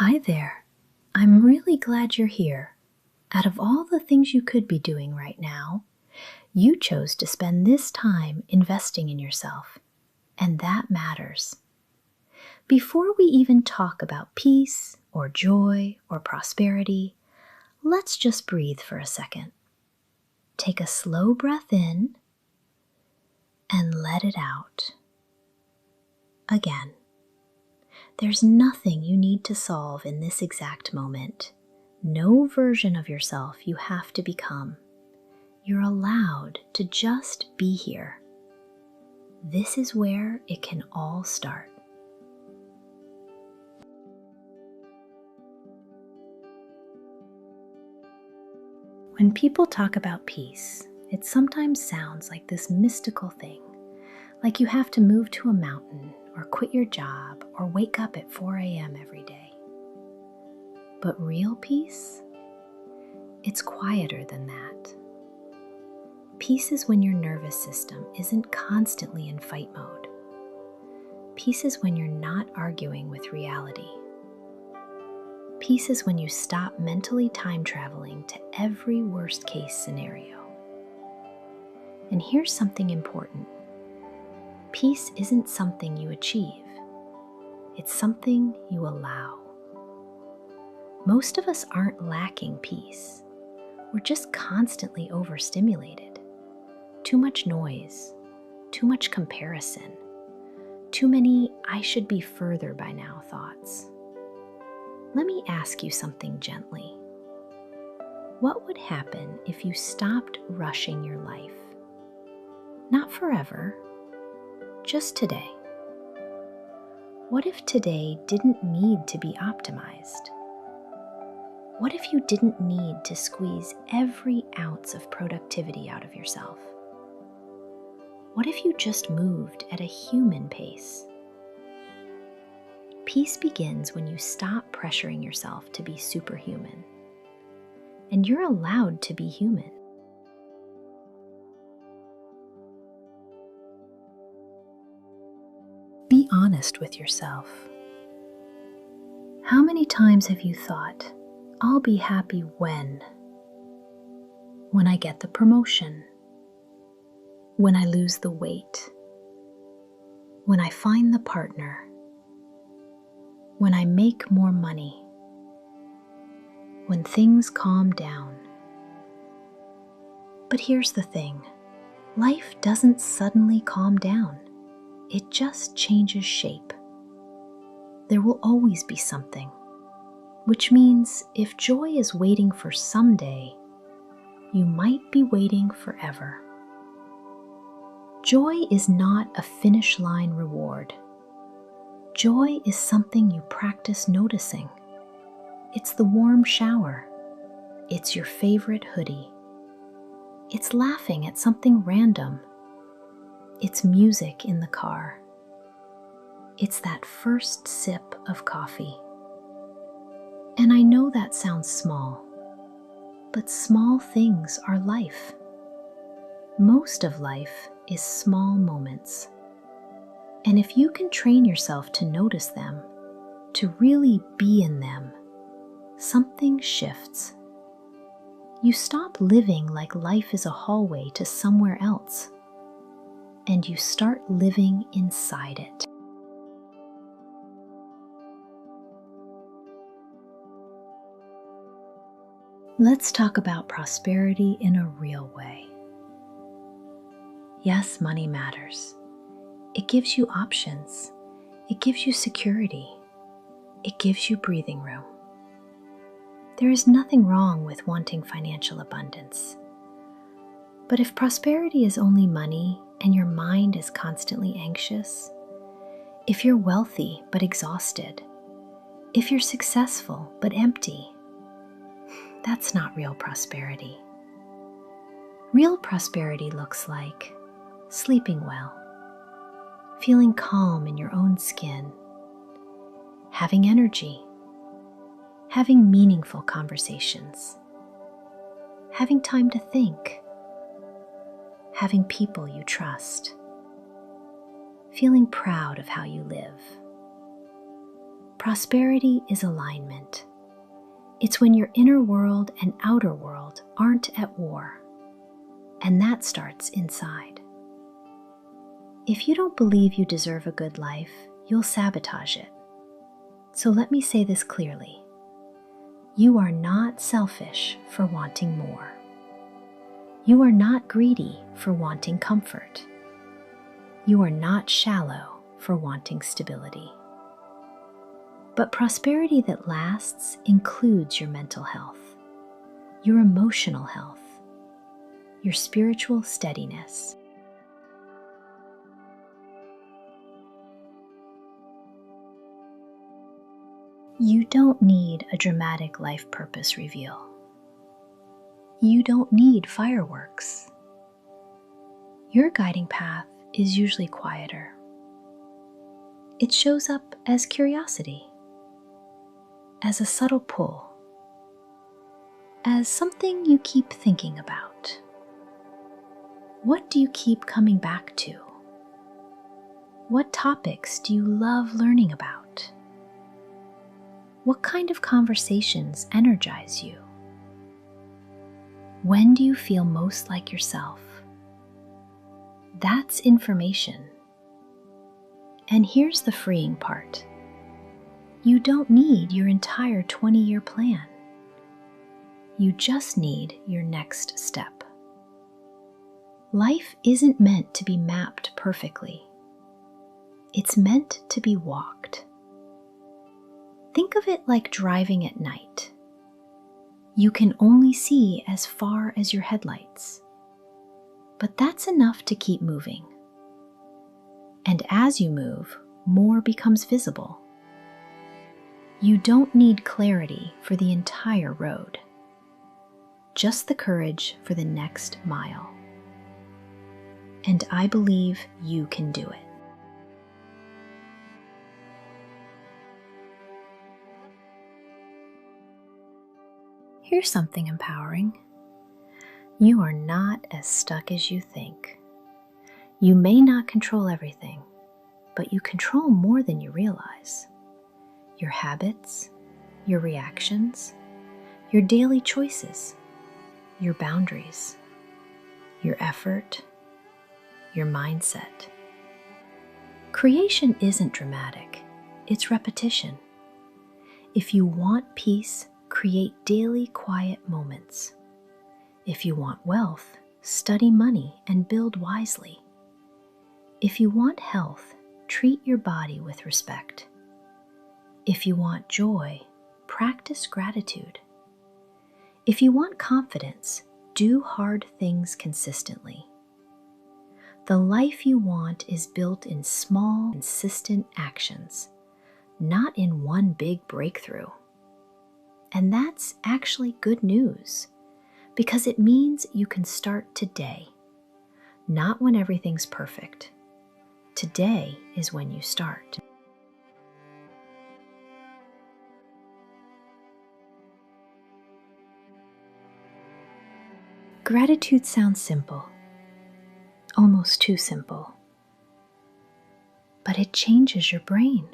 Hi there. I'm really glad you're here. Out of all the things you could be doing right now, you chose to spend this time investing in yourself, and that matters. Before we even talk about peace or joy or prosperity, let's just breathe for a second. Take a slow breath in and let it out. Again. There's nothing you need to solve in this exact moment. No version of yourself you have to become. You're allowed to just be here. This is where it can all start. When people talk about peace, it sometimes sounds like this mystical thing, like you have to move to a mountain or quit your job or wake up at 4 a.m. every day. But real peace? It's quieter than that. Peace is when your nervous system isn't constantly in fight mode. Peace is when you're not arguing with reality. Peace is when you stop mentally time traveling to every worst case scenario. And here's something important. Peace isn't something you achieve. It's something you allow. Most of us aren't lacking peace. We're just constantly overstimulated. Too much noise, too much comparison, too many "I should be further by now" thoughts. Let me ask you something gently. What would happen if you stopped rushing your life? Not forever, just today. What if today didn't need to be optimized? What if you didn't need to squeeze every ounce of productivity out of yourself? What if you just moved at a human pace? Peace begins when you stop pressuring yourself to be superhuman. And you're allowed to be human. Be honest with yourself. How many times have you thought, "I'll be happy when I get the promotion, when I lose the weight, when I find the partner, when I make more money, when things calm down"? But here's the thing. Life doesn't suddenly calm down. It just changes shape. There will always be something, which means if joy is waiting for someday, you might be waiting forever. Joy is not a finish line reward. Joy is something you practice noticing. It's the warm shower. It's your favorite hoodie. It's laughing at something random. It's music in the car. It's that first sip of coffee. And I know that sounds small, but small things are life. Most of life is small moments. And if you can train yourself to notice them, to really be in them, something shifts. You stop living like life is a hallway to somewhere else, and you start living inside it. Let's talk about prosperity in a real way. Yes, money matters. It gives you options. It gives you security. It gives you breathing room. There is nothing wrong with wanting financial abundance. But if prosperity is only money and your mind is constantly anxious, if you're wealthy but exhausted, if you're successful but empty, that's not real prosperity. Real prosperity looks like sleeping well, feeling calm in your own skin, having energy, having meaningful conversations, having time to think, having people you trust, feeling proud of how you live. Prosperity is alignment. It's when your inner world and outer world aren't at war, and that starts inside. If you don't believe you deserve a good life, you'll sabotage it. So let me say this clearly. You are not selfish for wanting more. You are not greedy for wanting comfort. You are not shallow for wanting stability. But prosperity that lasts includes your mental health, your emotional health, your spiritual steadiness. You don't need a dramatic life purpose reveal. You don't need fireworks. Your guiding path is usually quieter. It shows up as curiosity, as a subtle pull, as something you keep thinking about. What do you keep coming back to? What topics do you love learning about? What kind of conversations energize you? When do you feel most like yourself? That's information. And here's the freeing part. You don't need your entire 20-year plan. You just need your next step. Life isn't meant to be mapped perfectly. It's meant to be walked. Think of it like driving at night. You can only see as far as your headlights, but that's enough to keep moving. And as you move, more becomes visible. You don't need clarity for the entire road, just the courage for the next mile. And I believe you can do it. Here's something empowering. You are not as stuck as you think. You may not control everything, but you control more than you realize. Your habits, your reactions, your daily choices, your boundaries, your effort, your mindset. Creation isn't dramatic, it's repetition. If you want peace, create daily quiet moments. If you want wealth, study money and build wisely. If you want health, treat your body with respect. If you want joy, practice gratitude. If you want confidence, do hard things consistently. The life you want is built in small, consistent actions, not in one big breakthrough. And that's actually good news, because it means you can start today, not when everything's perfect. Today is when you start. Gratitude sounds simple, almost too simple, but it changes your brain.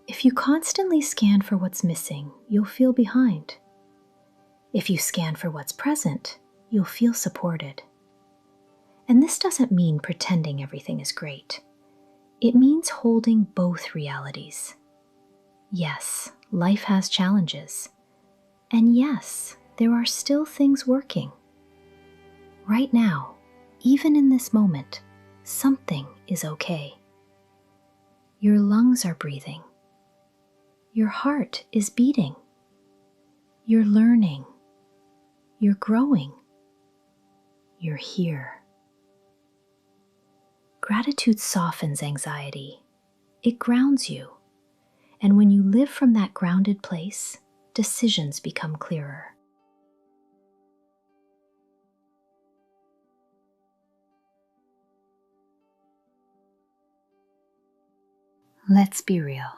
If you constantly scan for what's missing, you'll feel behind. If you scan for what's present, you'll feel supported. And this doesn't mean pretending everything is great. It means holding both realities. Yes, life has challenges. And yes, there are still things working. Right now, even in this moment, something is okay. Your lungs are breathing. Your heart is beating. You're learning. You're growing. You're here. Gratitude softens anxiety. It grounds you. And when you live from that grounded place, decisions become clearer. Let's be real.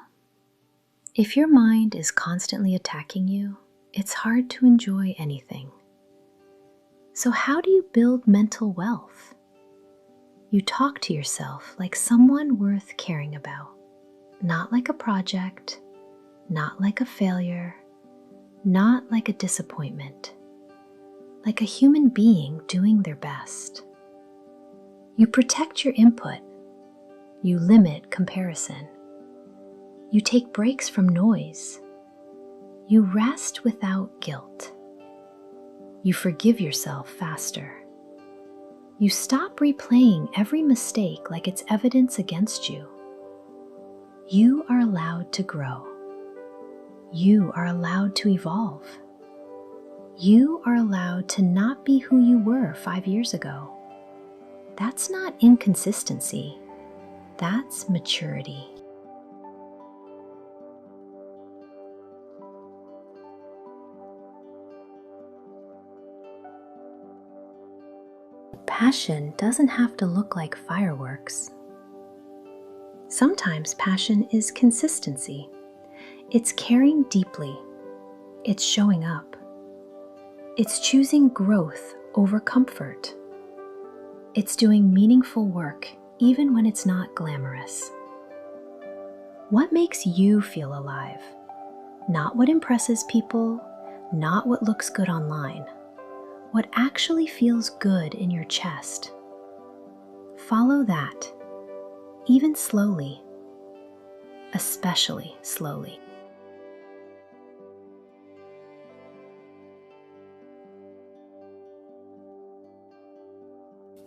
If your mind is constantly attacking you, it's hard to enjoy anything. So how do you build mental wealth? You talk to yourself like someone worth caring about. Not like a project, not like a failure, not like a disappointment, like a human being doing their best. You protect your input. You limit comparison. You take breaks from noise. You rest without guilt. You forgive yourself faster. You stop replaying every mistake like it's evidence against you. You are allowed to grow. You are allowed to evolve. You are allowed to not be who you were 5 years ago. That's not inconsistency. That's maturity. Passion doesn't have to look like fireworks. Sometimes passion is consistency. It's caring deeply. It's showing up. It's choosing growth over comfort. It's doing meaningful work even when it's not glamorous. What makes you feel alive? Not what impresses people, not what looks good online. What actually feels good in your chest. Follow that, even slowly, especially slowly.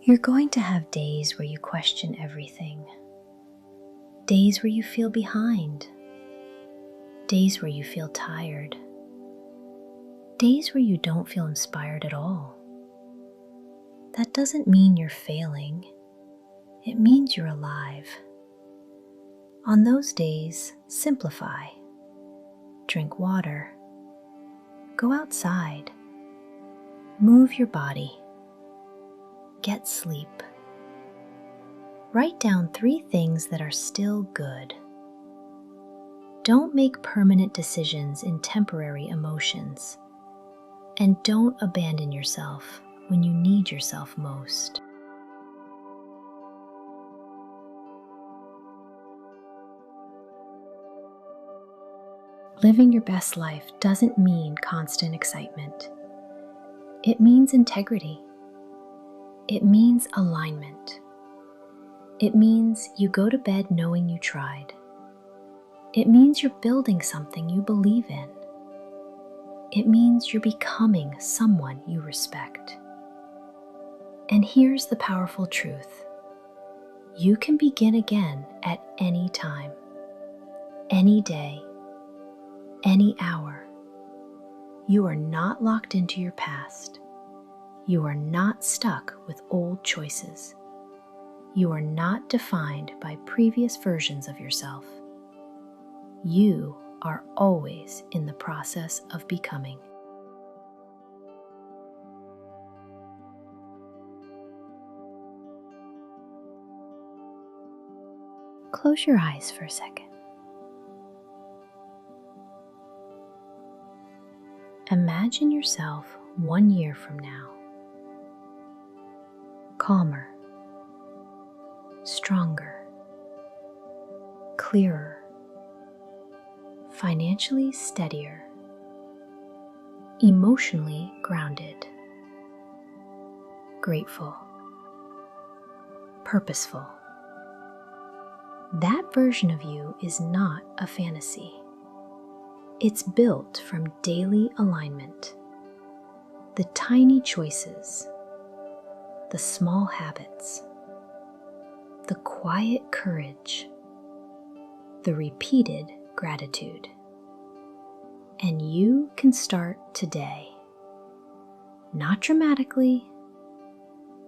You're going to have days where you question everything, days where you feel behind, days where you feel tired, days where you don't feel inspired at all. That doesn't mean you're failing. It means you're alive. On those days, simplify. Drink water. Go outside. Move your body. Get sleep. Write down 3 things that are still good. Don't make permanent decisions in temporary emotions. And don't abandon yourself when you need yourself most. Living your best life doesn't mean constant excitement. It means integrity. It means alignment. It means you go to bed knowing you tried. It means you're building something you believe in. It means you're becoming someone you respect. And here's the powerful truth. You can begin again at any time, any day, any hour. You are not locked into your past. You are not stuck with old choices. You are not defined by previous versions of yourself. You are always in the process of becoming. Close your eyes for a second. Imagine yourself 1 year from now. Calmer, stronger, clearer, financially steadier, emotionally grounded, grateful, purposeful. That version of you is not a fantasy. It's built from daily alignment, the tiny choices, the small habits, the quiet courage, the repeated gratitude. And you can start today. Not dramatically,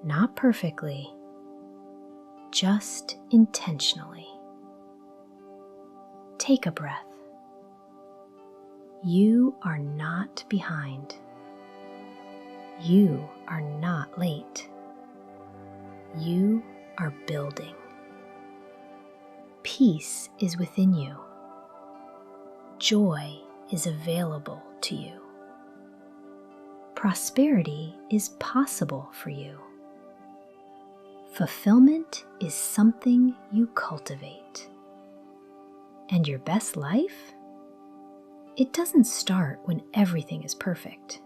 not perfectly, just intentionally. Take a breath. You are not behind. You are not late. You are building. Peace is within you. Joy is available to you. Prosperity is possible for you. Fulfillment is something you cultivate. And your best life? It doesn't start when everything is perfect.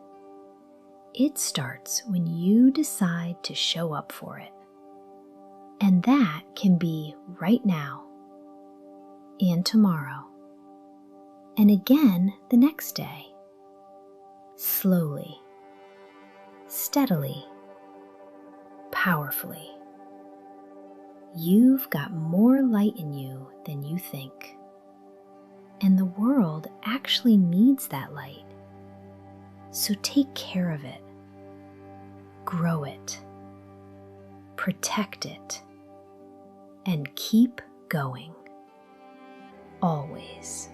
It starts when you decide to show up for it. And that can be right now, and tomorrow, and again the next day. Slowly, steadily, powerfully. You've got more light in you than you think. And the world actually needs that light. So take care of it. Grow it. Protect it. And keep going. Always.